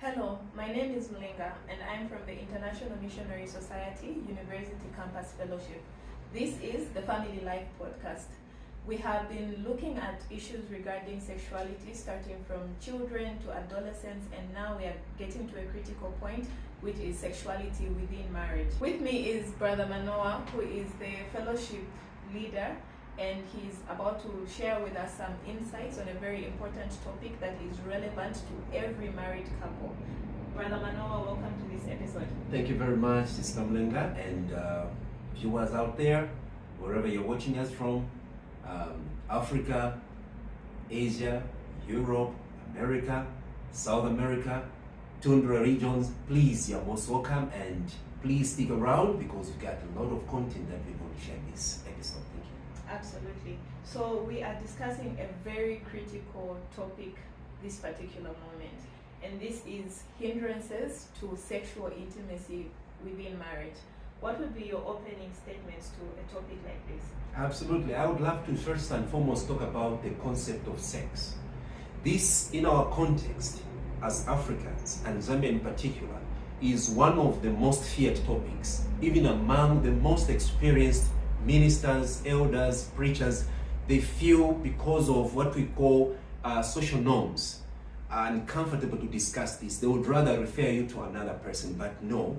Hello, my name is Mlinga and I'm from the International Missionary Society University Campus Fellowship. This is the Family Life Podcast. We have been looking at issues regarding sexuality starting from children to adolescents, and now we are getting to a critical point, which is sexuality within marriage. With me is Brother Manoa, who is the fellowship leader, and he's about to share with us some insights on a very important topic that is relevant to every married couple. Brother Manoa, welcome to this episode. Thank you very much, Sister Mlenga, and viewers out there, wherever you're watching us from, Africa, Asia, Europe, America, South America, tundra regions, please, you're most welcome, and please stick around because we've got a lot of content that we're going to share in this episode. Thank you. Absolutely. So we are discussing a very critical topic this particular moment, and this is hindrances to sexual intimacy within marriage. What would be your opening statements to a topic like this? Absolutely. I would love to first and foremost talk about the concept of sex. This, in our context, as Africans, and Zambia in particular, is one of the most feared topics, even among the most experienced ministers, elders, preachers. They feel, because of what we call social norms, uncomfortable to discuss this. They would rather refer you to another person. But no,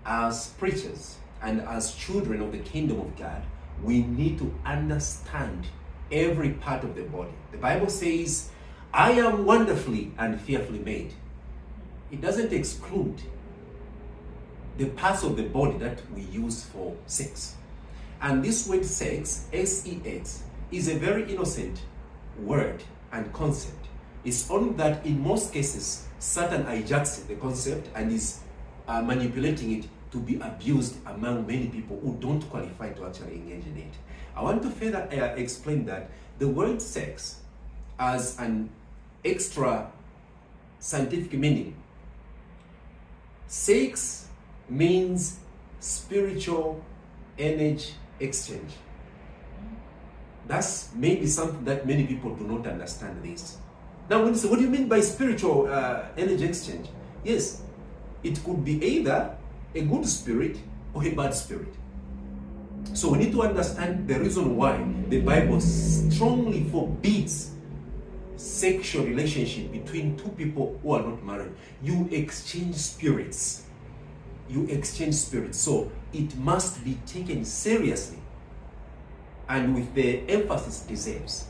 as preachers and as children of the kingdom of God, we need to understand every part of the body. The Bible says, I am wonderfully and fearfully made. It doesn't exclude the parts of the body that we use for sex. And this word sex, S-E-X, is a very innocent word and concept. It's only that in most cases, Satan hijacks the concept and is manipulating it to be abused among many people who don't qualify to actually engage in it. I want to further explain that the word sex as an extra scientific meaning. Sex means spiritual energy exchange. That's maybe something that many people do not understand this. Now when you say, what do you mean by spiritual energy exchange? Yes, it could be either a good spirit or a bad spirit. So we need to understand the reason why the Bible strongly forbids sexual relationship between two people who are not married. You exchange spirits. You exchange spirits. So it must be taken seriously and with the emphasis it deserves.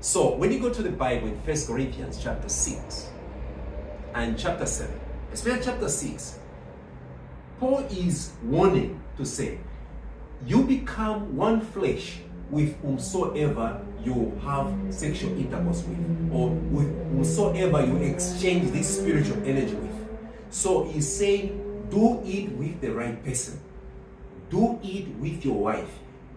So when you go to the Bible in 1 Corinthians chapter 6 and chapter 7, especially chapter 6, Paul is warning to say, you become one flesh with whomsoever you have sexual intercourse with, or with whomsoever you exchange this spiritual energy with. So he's saying, do it with the right person. Do it with your wife.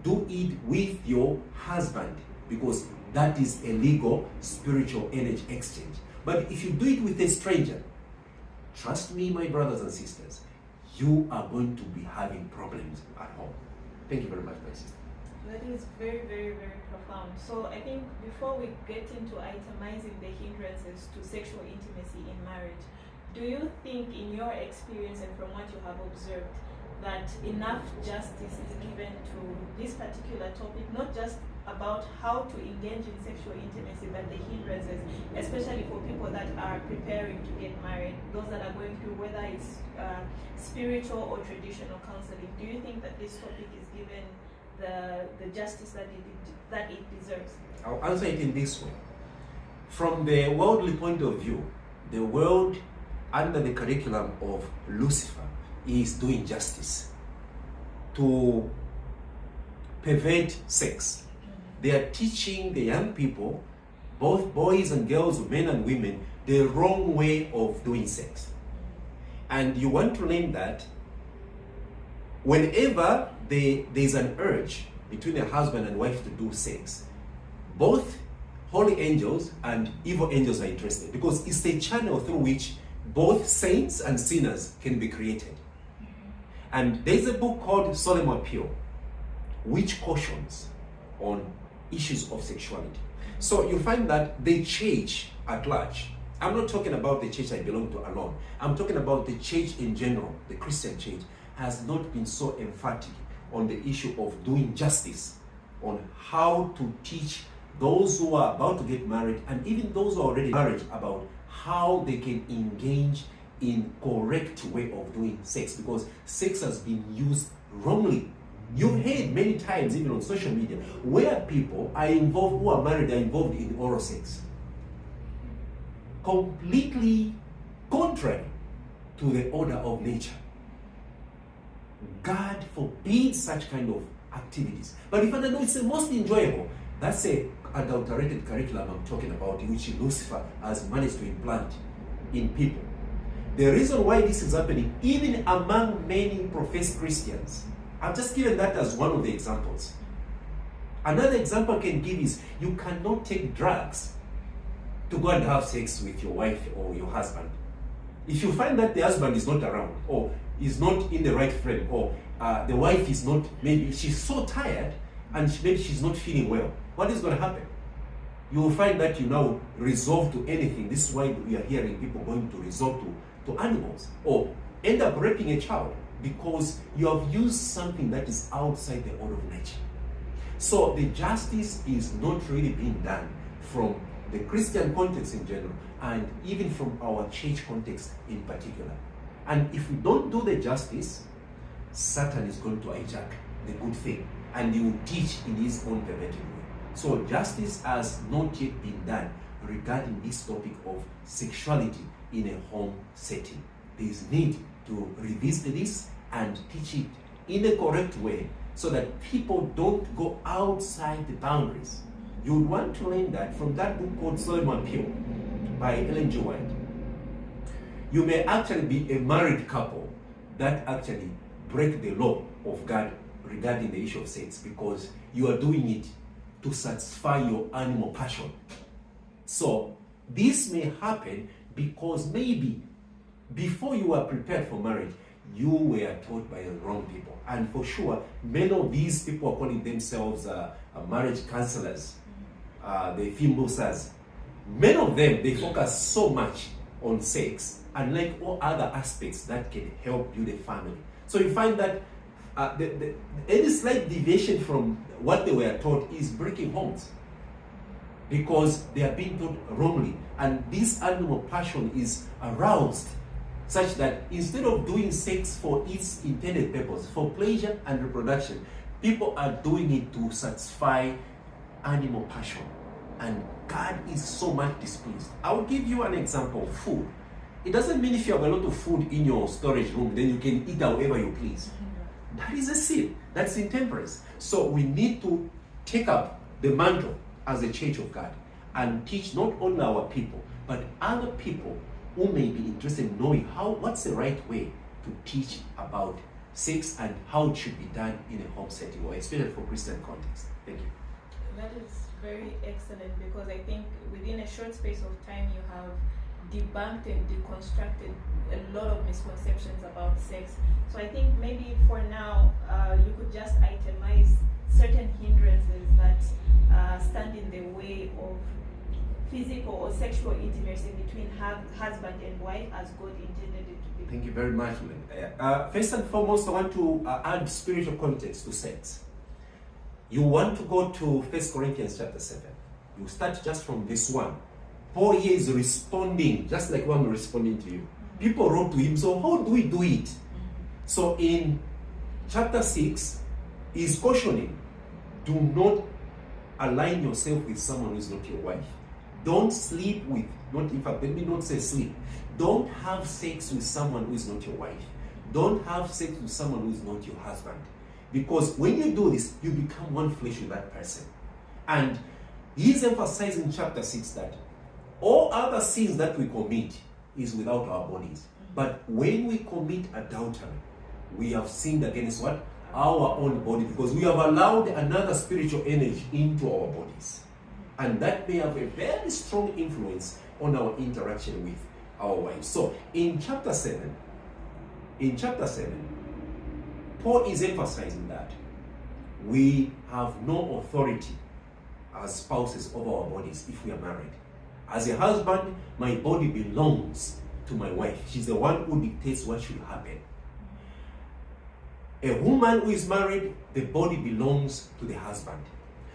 Do it with your husband, because that is a legal spiritual energy exchange. But if you do it with a stranger, trust me, my brothers and sisters, you are going to be having problems at home. Thank you very much, my sister. That is very, very, very profound. So I think before we get into itemizing the hindrances to sexual intimacy in marriage, do you think, in your experience and from what you have observed, that enough justice is given to this particular topic, not just about how to engage in sexual intimacy, but the hindrances, especially for people that are preparing to get married, those that are going through, whether it's spiritual or traditional counseling? Do you think that this topic is given the justice that it deserves? I'll answer it in this way. From the worldly point of view, the world under the curriculum of Lucifer is doing justice to pervert sex. They are teaching the young people, both boys and girls, men and women, the wrong way of doing sex. And you want to learn that whenever there's an urge between a husband and wife to do sex, both holy angels and evil angels are interested, because it's the channel through which both saints and sinners can be created. And there's a book called Solemn Appeal, which cautions on issues of sexuality. So you find that the church at large I'm not talking about the church I belong to alone. I'm talking about the church in general. The Christian church has not been so emphatic on the issue of doing justice, on how to teach those who are about to get married and even those who are already married about how they can engage in correct way of doing sex, because sex has been used wrongly. You've heard many times, even on social media, where people are involved, who are married, are involved in oral sex. Completely contrary to the order of nature. God forbids such kind of activities. But if I know it's the most enjoyable, that's a adulterated curriculum I'm talking about, which Lucifer has managed to implant in people. The reason why this is happening, even among many professed Christians, I've just given that as one of the examples. Another example I can give is you cannot take drugs to go and have sex with your wife or your husband. If you find that the husband is not around, or is not in the right frame, or the wife is not, maybe she's so tired and maybe she's not feeling well, what is going to happen? You will find that you now resolve to anything. This is why we are hearing people going to resort to animals, or end up raping a child, because you have used something that is outside the order of nature. So the justice is not really being done from the Christian context in general, and even from our church context in particular. And if we don't do the justice, Satan is going to hijack the good thing, and he will teach in his own perverted way. So justice has not yet been done regarding this topic of sexuality in a home setting. There is need to revisit this and teach it in a correct way, so that people don't go outside the boundaries. You would want to learn that from that book called Solomon Pure by Ellen G. White. You may actually be a married couple that actually break the law of God regarding the issue of sex, because you are doing it to satisfy your animal passion. So this may happen because maybe before you were prepared for marriage, you were taught by the wrong people. And for sure, many of these people are calling themselves marriage counselors, the Fimbusas. Many of them, they focus so much on sex, unlike all other aspects that can help build a family. So you find that any slight deviation from what they were taught is breaking homes, because they are being taught wrongly, and this animal passion is aroused such that instead of doing sex for its intended purpose, for pleasure and reproduction, people are doing it to satisfy animal passion, and God is so much displeased. I'll give you an example of food. It doesn't mean if you have a lot of food in your storage room, then you can eat however you please. That is a sin. That's intemperance. So we need to take up the mantle as a church of God and teach not only our people, but other people who may be interested in knowing what's the right way to teach about sex and how it should be done in a home setting, or especially for Christian context. Thank you. That is very excellent, because I think within a short space of time you have debunked and deconstructed a lot of misconceptions about sex. So I think maybe for now you could just itemize certain hindrances that stand in the way of physical or sexual intimacy between husband and wife as God intended it to be. Thank you very much, Lynn. First and foremost, I want to add spiritual context to sex. You want to go to 1 Corinthians chapter 7. You start just from verse 1. Paul here is responding, just like I'm responding to you. People wrote to him, so how do we do it? So in chapter 6, he's cautioning, do not align yourself with someone who is not your wife. Don't sleep with, in fact, let me not say sleep. Don't have sex with someone who is not your wife. Don't have sex with someone who is not your husband. Because when you do this, you become one flesh with that person. And he's emphasizing in chapter 6 that all other sins that we commit is without our bodies. But when we commit adultery, we have sinned against what? Our own body, because we have allowed another spiritual energy into our bodies. And that may have a very strong influence on our interaction with our wives. So in chapter 7, Paul is emphasizing that we have no authority as spouses over our bodies if we are married. As a husband, my body belongs to my wife. She's the one who dictates what should happen. A woman who is married, the body belongs to the husband.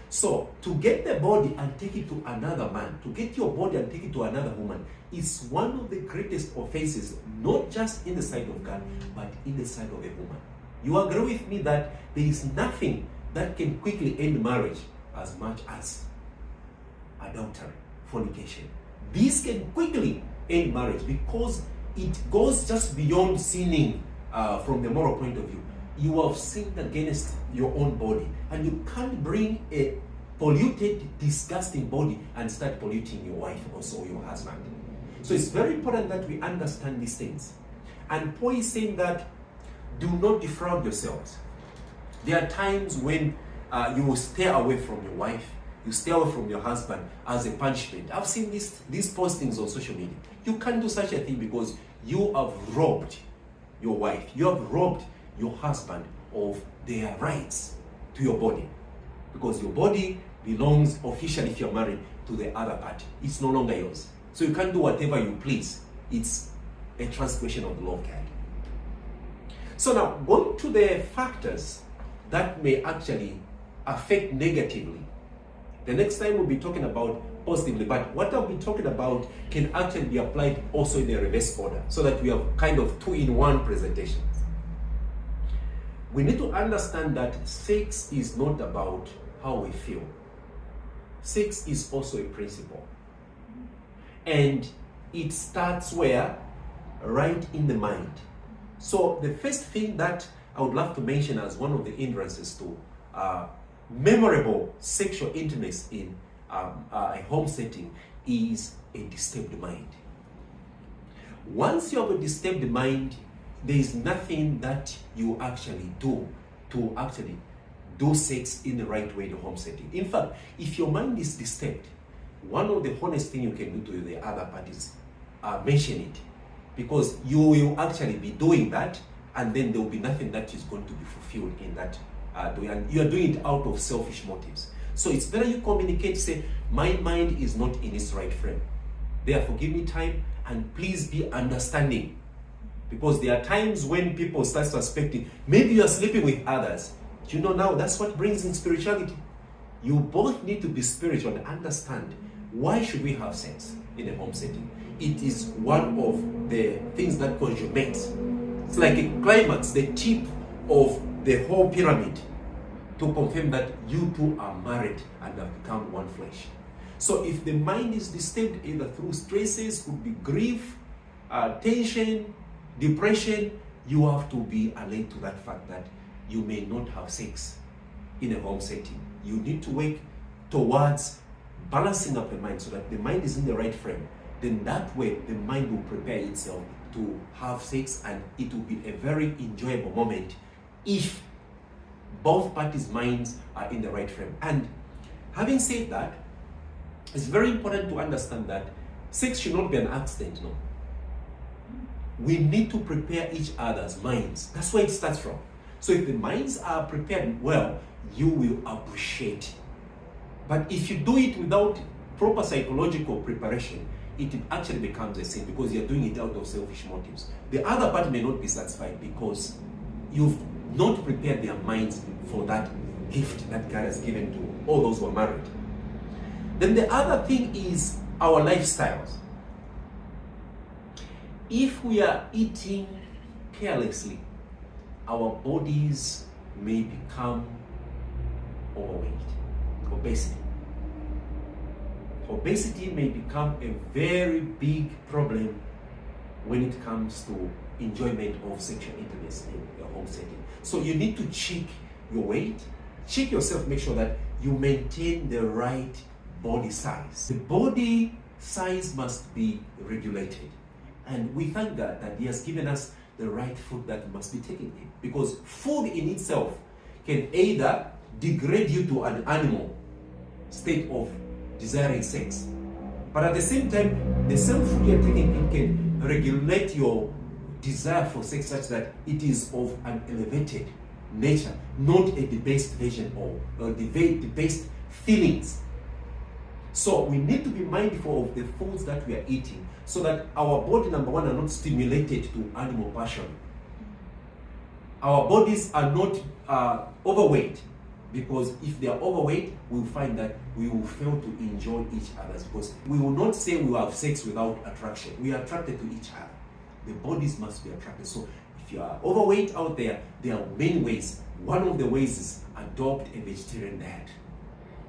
So, to get the body and take it to another man, to get your body and take it to another woman, is one of the greatest offenses, not just in the sight of God, but in the sight of a woman. You agree with me that there is nothing that can quickly end marriage as much as adultery, fornication. This can quickly end marriage because it goes just beyond sinning from the moral point of view. You have sinned against your own body, and you can't bring a polluted, disgusting body and start polluting your wife also, your husband. So it's very important that we understand these things. And Paul is saying that do not defraud yourselves. There are times when you will stay away from your wife, you stay away from your husband as a punishment. I've seen these postings on social media. You can't do such a thing because you have robbed your wife, you have robbed your husband of their rights to your body, because your body belongs officially, if you're married, to the other party. It's no longer yours, so you can't do whatever you please. It's a transgression of the law of God. So now, going to the factors that may actually affect negatively. The next time we'll be talking about positively, but what I'll be talking about can actually be applied also in the reverse order, so that we have kind of two-in-one presentations. We need to understand that sex is not about how we feel. Sex is also a principle. And it starts where? Right in the mind. So the first thing that I would love to mention as one of the hindrances to memorable sexual intimacy in a home setting is a disturbed mind. Once you have a disturbed mind, there is nothing that you actually do to actually do sex in the right way in the home setting. In fact, if your mind is disturbed, one of the honest things you can do to the other parties, mention it. Because you will actually be doing that, and then there will be nothing that is going to be fulfilled in that doing. And you are doing it out of selfish motives. So it's better you communicate, say, my mind is not in its right frame. Therefore, give me time, and please be understanding. Because there are times when people start suspecting, maybe you are sleeping with others. You know, now that's what brings in spirituality. You both need to be spiritual and understand, why should we have sex in a home setting? It is one of the things that consummates. It's like a climax, the tip of the whole pyramid, to confirm that you two are married and have become one flesh. So if the mind is disturbed either through stresses, could be grief, tension, depression, you have to be alert to that fact that you may not have sex in a home setting. You need to work towards balancing up the mind so that the mind is in the right frame. Then that way the mind will prepare itself to have sex, and it will be a very enjoyable moment if both parties' minds are in the right frame. And having said that, it's very important to understand that sex should not be an accident, no. We need to prepare each other's minds. That's where it starts from. So if the minds are prepared well, you will appreciate. But if you do it without proper psychological preparation, it actually becomes a sin, because you're doing it out of selfish motives. The other party may not be satisfied because you've not prepared their minds for that gift that God has given to all those who are married. Then the other thing is our lifestyles. If we are eating carelessly, our bodies may become overweight. Obesity. Obesity may become a very big problem when it comes to enjoyment of sexual intimacy in your home setting. So you need to check your weight, check yourself, make sure that you maintain the right body size. The body size must be regulated. And we thank God that He has given us the right food that must be taken in. Because food in itself can either degrade you to an animal state of desiring sex, but at the same time, the same food you're taking in can regulate your desire for sex such that it is of an elevated nature, not a debased version or debased feelings. So we need to be mindful of the foods that we are eating so that our body, number one, are not stimulated to animal passion. Our bodies are not overweight, because if they are overweight, we'll find that we will fail to enjoy each other, because we will not say we will have sex without attraction. We are attracted to each other. The bodies must be attracted. So if you are overweight out there are many ways. One of the ways is adopt a vegetarian diet.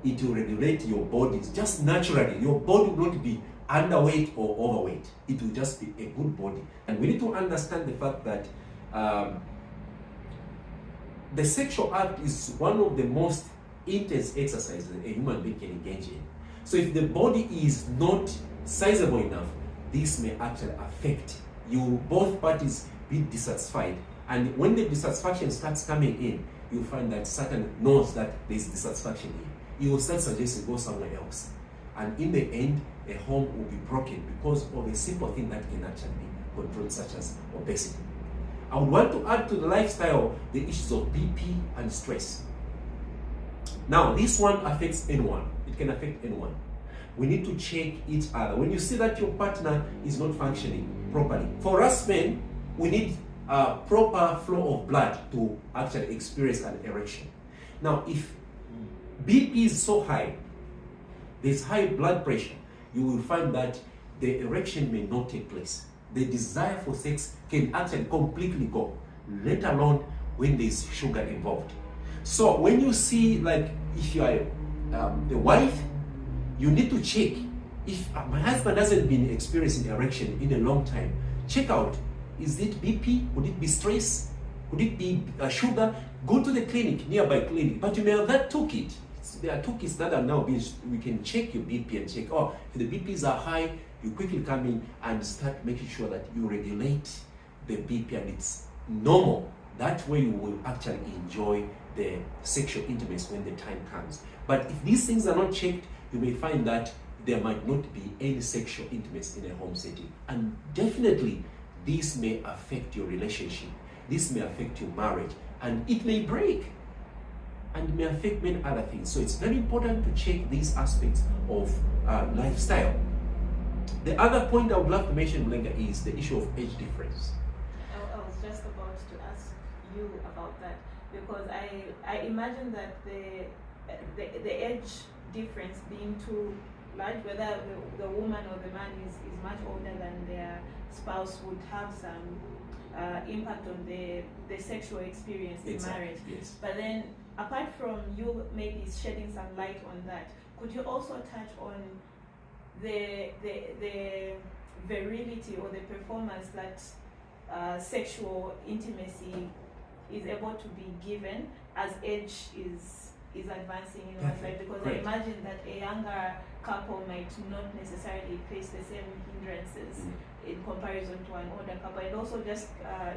It will regulate your bodies just naturally. Your body will not be underweight or overweight. It will just be a good body. And we need to understand the fact that the sexual act is one of the most intense exercises a human being can engage in. So if the body is not sizable enough, this may actually affect you. Both parties be dissatisfied. And when the dissatisfaction starts coming in, you'll find that Satan knows that there's dissatisfaction here. He will start suggesting go somewhere else. And in the end, a home will be broken because of a simple thing that can actually be controlled, such as obesity. I would want to add to the lifestyle the issues of BP and stress. Now, this one affects anyone. It can affect anyone. We need to check each other. When you see that your partner is not functioning properly, for us men, we need a proper flow of blood to actually experience an erection. Now, if BP is so high, there's high blood pressure, you will find that the erection may not take place. The desire for sex can actually completely go, let alone when there's sugar involved. So when you see, like, if you are the wife, you need to check. If my husband hasn't been experiencing erection in a long time, check out, is it BP? Could it be stress? Could it be sugar? Go to the clinic, nearby clinic. But you may have that toolkit. There are toolkits that are now being, we can check your BP and check, oh, if the BPs are high, you quickly come in and start making sure that you regulate the BP and it's normal. That way you will actually enjoy the sexual intimacy when the time comes. But if these things are not checked, you may find that there might not be any sexual intimacy in a home setting. And definitely, this may affect your relationship. This may affect your marriage. And it may break. And it may affect many other things. So it's very important to check these aspects of lifestyle. The other point I would love to mention, Mulenga, is the issue of age difference. I was just about to ask you about that, because I imagine that the age difference being too large, whether the woman or the man is much older than their spouse, would have some impact on the sexual experience in marriage. Yes. But then, apart from you maybe shedding some light on that, could you also touch on the virility or the performance that sexual intimacy is able to be given as age is advancing in one's life? Because Great. I imagine that a younger couple might not necessarily face the same hindrances in comparison to an older couple, and also just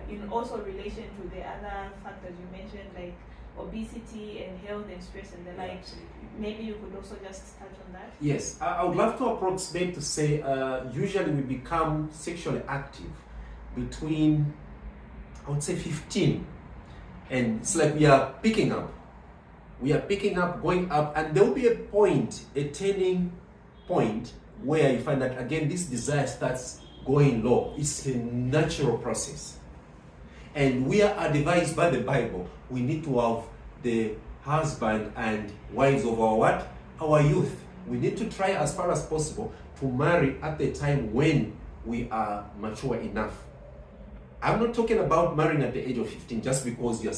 in also relation to the other factors you mentioned, like obesity and health and stress and the like. Maybe you could also just touch on that. Yes, I would love to approximate to say usually we become sexually active between, I would say, 15, and it's like we are picking up. We are picking up, going up, and there will be a point, a turning point, where you find that again this desire starts going low. It's a natural process. And we are advised by the Bible, we need to have the husband and wives of our what? Our youth. We need to try as far as possible to marry at the time when we are mature enough. I'm not talking about marrying at the age of 15 just because you're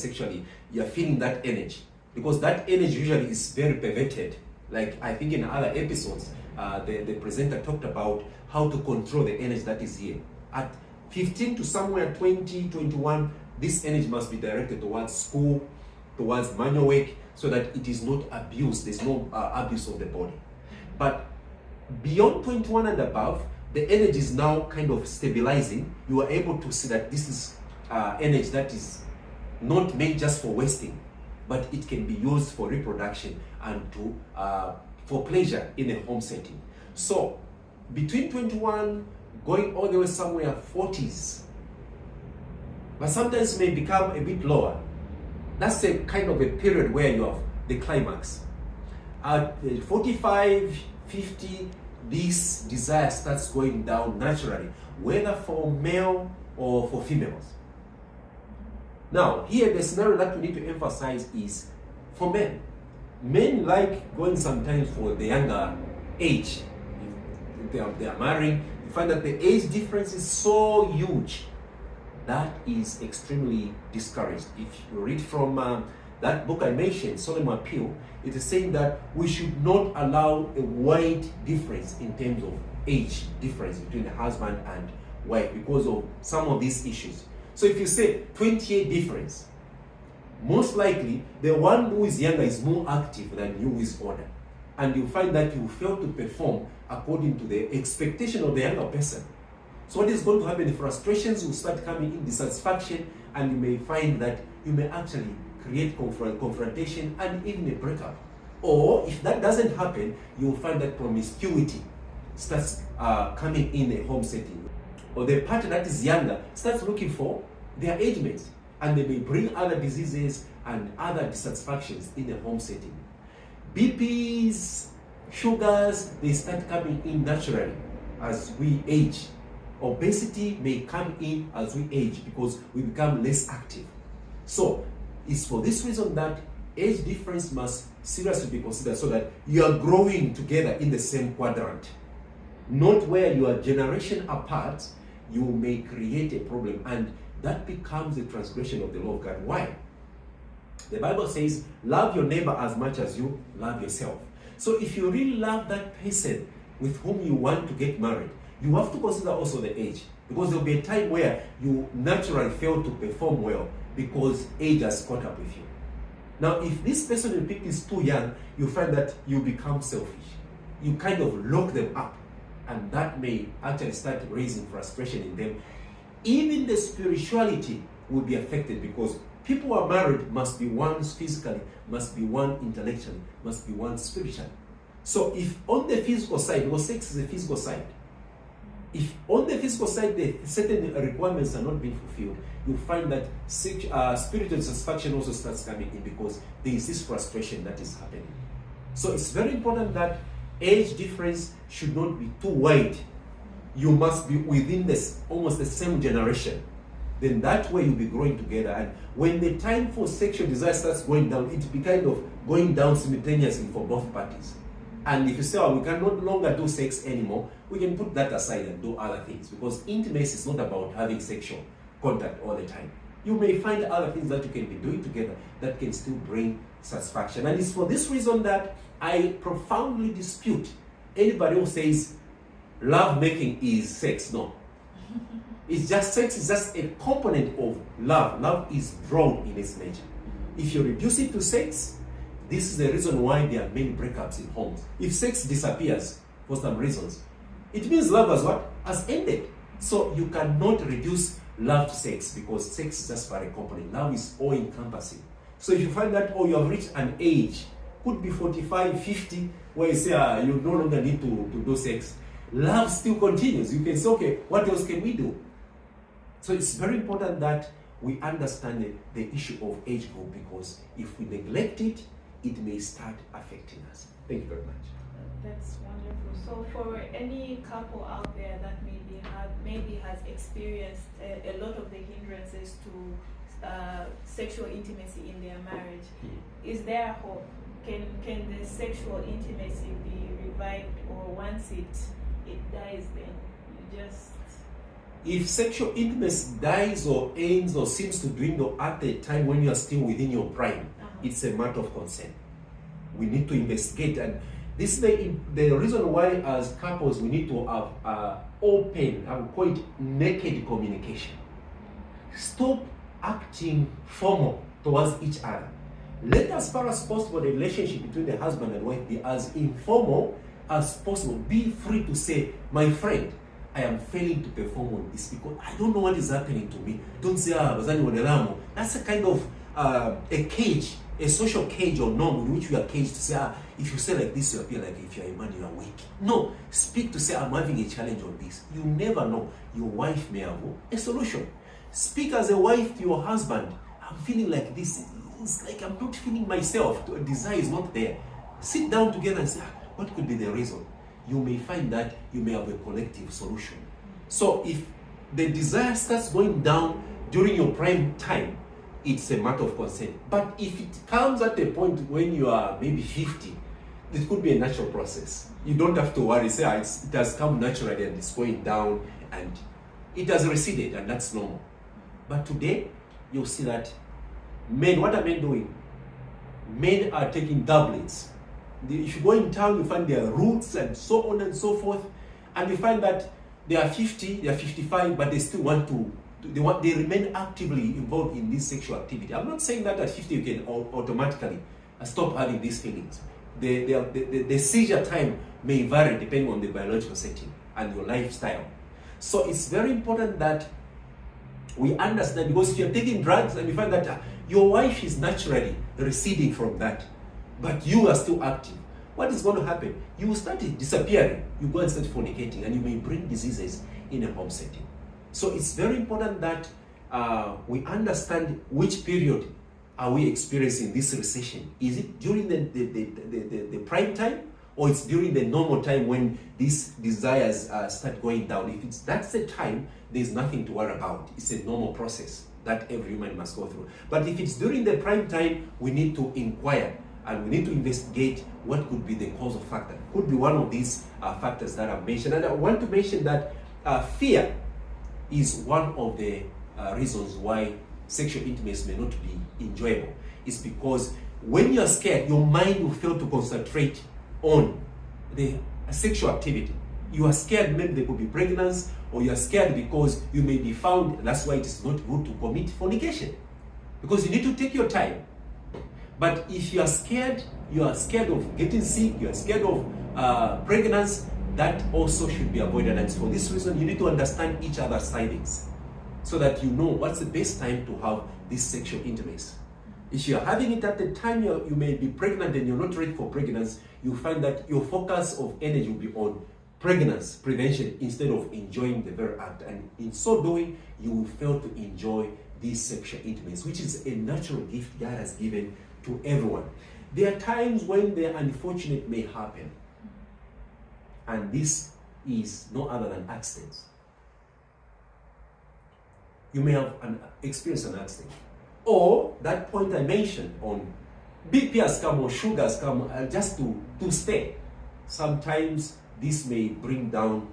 feeling that energy. Because that energy usually is very perverted. Like I think in other episodes, the presenter talked about how to control the energy that is here. At 15 to somewhere 20, 21, this energy must be directed towards school, towards manual work, so that it is not abused. There's no abuse of the body. But beyond 21 and above, the energy is now kind of stabilizing. You are able to see that this is energy that is not made just for wasting, but it can be used for reproduction and for pleasure in a home setting. So between 21 going all the way somewhere 40s, but sometimes may become a bit lower. That's a kind of a period where you have the climax. At 45, 50, this desire starts going down naturally, whether for male or for females. Now, here the scenario that we need to emphasize is for men. Men like going sometimes for the younger age. If they are marrying, you find that the age difference is so huge. That is extremely discouraged. If you read from that book I mentioned, Solemn Appeal, it is saying that we should not allow a wide difference in terms of age difference between the husband and wife because of some of these issues. So if you say 28 difference, most likely the one who is younger is more active than you who is older. And you find that you fail to perform according to the expectation of the younger person. So what is going to happen? Frustrations will start coming in, dissatisfaction, and you may find that you may actually create confrontation and even a breakup. Or if that doesn't happen, you will find that promiscuity starts coming in a home setting. Or the partner that is younger starts looking for their age mates, and they may bring other diseases and other dissatisfactions in a home setting. BPs, sugars, they start coming in naturally as we age. Obesity may come in as we age because we become less active. So it's for this reason that age difference must seriously be considered so that you are growing together in the same quadrant. Not where you are generation apart, you may create a problem, and that becomes a transgression of the law of God. Why? The Bible says, love your neighbor as much as you love yourself. So if you really love that person with whom you want to get married, you have to consider also the age, because there will be a time where you naturally fail to perform well because age has caught up with you. Now, if this person you pick is too young, you find that you become selfish. You kind of lock them up, and that may actually start raising frustration in them. Even the spirituality will be affected, because people who are married must be one physically, must be one intellectually, must be one spiritually. So if on the physical side, because sex is a physical side, if on the physical side the certain requirements are not being fulfilled, you find that spiritual satisfaction also starts coming in, because there is this frustration that is happening. So it's very important that age difference should not be too wide. You must be within this almost the same generation. Then that way you'll be growing together. And when the time for sexual desire starts going down, it will be kind of going down simultaneously for both parties. And if you say, oh, we can no longer do sex anymore, we can put that aside and do other things, because intimacy is not about having sexual contact all the time. You may find other things that you can be doing together that can still bring satisfaction. And it's for this reason that I profoundly dispute anybody who says love making is sex. No. It's just sex is just a component of love. Love is broad in its nature. If you reduce it to sex, this is the reason why there are many breakups in homes. If sex disappears for some reasons, it means love has what? Has ended. So you cannot reduce love to sex, because sex is just for a component. Love is all encompassing. So if you find that, you have reached an age, could be 45, 50, where you say you no longer need to do sex, love still continues. You can say, okay, what else can we do? So it's very important that we understand the issue of age group, because if we neglect it, it may start affecting us. Thank you very much. That's wonderful. So for any couple out there that maybe has experienced a lot of the hindrances to sexual intimacy in their marriage, is there hope? Can the sexual intimacy be revived, or once it dies, then you just... If sexual intimacy dies or ends or seems to dwindle at the time when you are still within your prime, it's a matter of concern. We need to investigate, and this is the reason why as couples we need to have open, I would call it naked communication. Stop acting formal towards each other. Let, as far as possible, the relationship between the husband and wife be as informal as possible. Be free to say, my friend, I am failing to perform on this because I don't know what is happening to me. Don't say, that's a kind of a cage, a social cage or norm in which we are caged to say, if you say like this, you appear like if you are a man, you are weak. No, speak to say, I'm having a challenge on this. You never know. Your wife may have a solution. Speak as a wife to your husband. I'm feeling like this. It's like I'm not feeling myself. The desire is not there. Sit down together and say, what could be the reason? you may find that you may have a collective solution. So if the desire starts going down during your prime time, it's a matter of concern. But if it comes at a point when you are maybe 50, it could be a natural process. You don't have to worry, say it has come naturally and it's going down and it has receded, and that's normal. But today, you'll see that men, what are men doing? Men are taking tablets. If you go in town, you find their roots and so on and so forth, and you find that they are 50, they are 55, but they still want to, they remain actively involved in this sexual activity. I'm not saying that at 50 you can automatically stop having these feelings. The seizure time may vary depending on the biological setting and your lifestyle. So it's very important that we understand, because if you're taking drugs and you find that your wife is naturally receding from that, but you are still active, what is going to happen? You will start disappearing. You go and start fornicating, and you may bring diseases in a home setting. So it's very important that we understand which period are we experiencing this recession. Is it during the prime time, or it's during the normal time when these desires start going down? If that's the time, there's nothing to worry about. It's a normal process that every human must go through. But if it's during the prime time, we need to inquire and we need to investigate what could be the causal factor. Could be one of these factors that I've mentioned. And I want to mention that fear is one of the reasons why sexual intimacy may not be enjoyable. It's because when you're scared, your mind will fail to concentrate on the sexual activity. You are scared, maybe there could be pregnancy, or you are scared because you may be found. That's why it is not good to commit fornication, because you need to take your time. But if you are scared of getting sick, you are scared of pregnancy, that also should be avoided. And for this reason, you need to understand each other's tidings, so that you know what's the best time to have this sexual intimacy. If you're having it at the time you may be pregnant and you're not ready for pregnancy, you find that your focus of energy will be on pregnancy prevention instead of enjoying the very act. And in so doing, you will fail to enjoy this sexual intimacy, which is a natural gift God has given to everyone. There are times when the unfortunate may happen, and this is no other than accidents. You may have experienced an accident, or that point I mentioned on BP has come or sugar has come just to stay. Sometimes this may bring down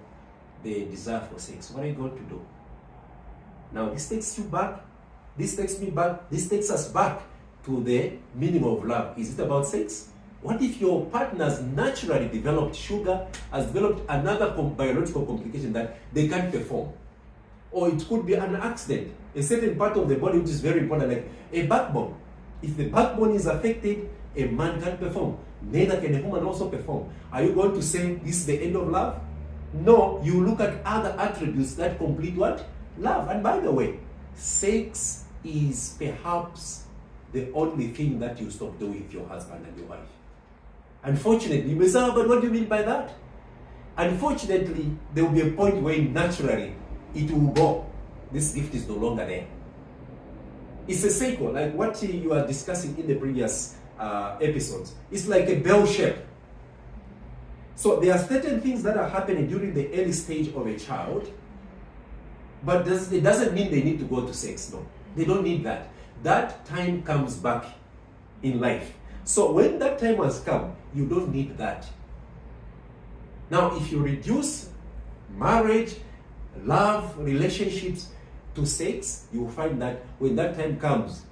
the desire for sex. What are you going to do? Now this takes you back, this takes me back, this takes us back to the meaning of love. Is it about sex? What if your partner's naturally developed sugar, has developed another biological complication that they can't perform? Or it could be an accident, a certain part of the body which is very important, like a backbone. If the backbone is affected, a man can't perform. Neither can a woman also perform. Are you going to say this is the end of love? No, you look at other attributes that complete what? Love. And by the way, sex is perhaps the only thing that you stop doing with your husband and your wife. Unfortunately, you may say, but what do you mean by that? Unfortunately, there will be a point where naturally it will go. This gift is no longer there. It's a cycle, like what you are discussing in the previous episodes. It's like a bell shape. So there are certain things that are happening during the early stage of a child, but it doesn't mean they need to go to sex. No, they don't need that. That time comes back in life. So when that time has come, you don't need that. Now, if you reduce marriage, love, relationships to sex, you will find that when that time comes,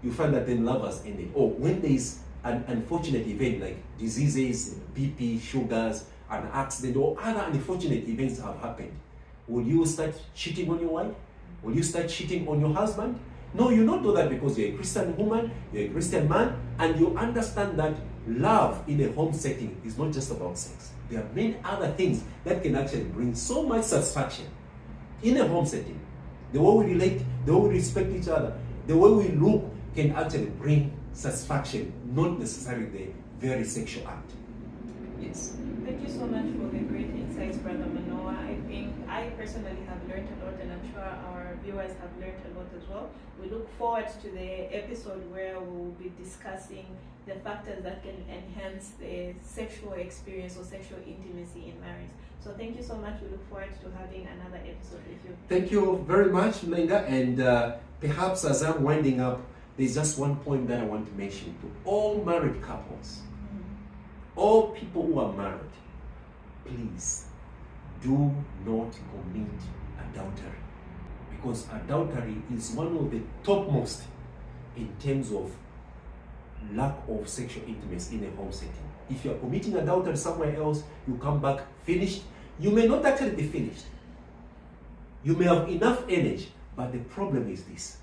you find that then love has ended. Or when there is an unfortunate event like diseases, BP, sugars, an accident, or other unfortunate events have happened, will you start cheating on your wife? Will you start cheating on your husband? No, you don't do that because you're a Christian woman, you're a Christian man, and you understand that love in a home setting is not just about sex. There are many other things that can actually bring so much satisfaction in a home setting. The way we relate, the way we respect each other, the way we look can actually bring satisfaction, not necessarily the very sexual act. Yes. Thank you so much for the great insight. insights, Brother Manoa. I think I personally have learned a lot, and I'm sure our viewers have learned a lot as well. We look forward to the episode where we will be discussing the factors that can enhance the sexual experience or sexual intimacy in marriage. So thank you so much. We look forward to having another episode with you. Thank you very much, Linda. And perhaps as I'm winding up, there's just one point that I want to mention to all married couples, all people who are married. Please do not commit adultery, because adultery is one of the topmost in terms of lack of sexual intimacy in a home setting. If you are committing adultery somewhere else, you come back finished. You may not actually be finished. You may have enough energy, but the problem is this.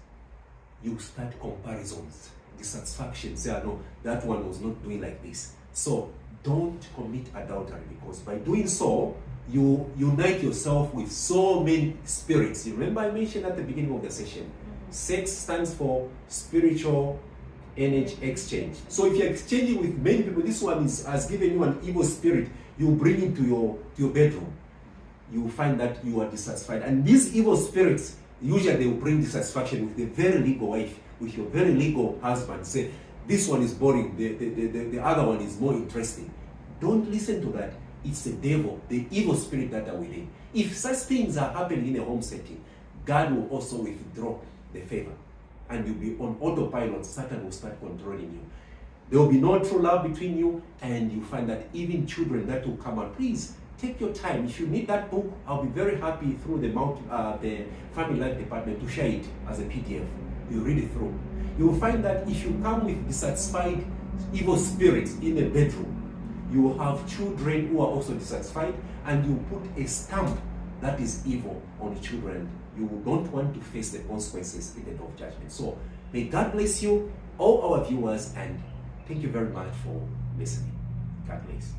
You start comparisons, dissatisfaction, say, no, that one was not doing like this. So don't commit adultery, because by doing so, you unite yourself with so many spirits. You remember I mentioned at the beginning of the session, sex stands for spiritual energy exchange. So if you're exchanging with many people, this one has given you an evil spirit, you bring it to your bedroom. You will find that you are dissatisfied. And these evil spirits, usually they will bring dissatisfaction with the very legal wife, with your very legal husband. Say, this one is boring, the other one is more interesting. Don't listen to that. It's the devil, the evil spirit that are within. If such things are happening in a home setting, God will also withdraw the favor. And you'll be on autopilot. Satan will start controlling you. There will be no true love between you, and you find that even children that will come out. Please take your time. If you need that book, I'll be very happy through the Family Life Department to share it as a PDF. You read it through. You will find that if you come with dissatisfied evil spirits in a bedroom, you will have children who are also dissatisfied, and you put a stamp that is evil on the children. You don't want to face the consequences in the day of judgment. So may God bless you, all our viewers, and thank you very much for listening. God bless.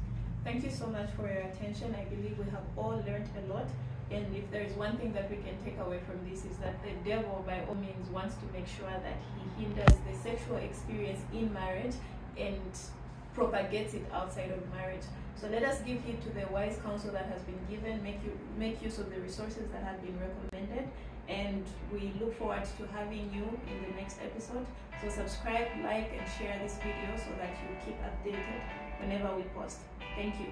Thank you so much for your attention. I believe we have all learned a lot. And if there is one thing that we can take away from this, is that the devil by all means wants to make sure that he hinders the sexual experience in marriage and propagates it outside of marriage. So let us give heed to the wise counsel that has been given, make use of the resources that have been recommended, and we look forward to having you in the next episode. So subscribe, like, and share this video so that you keep updated whenever we post. Thank you.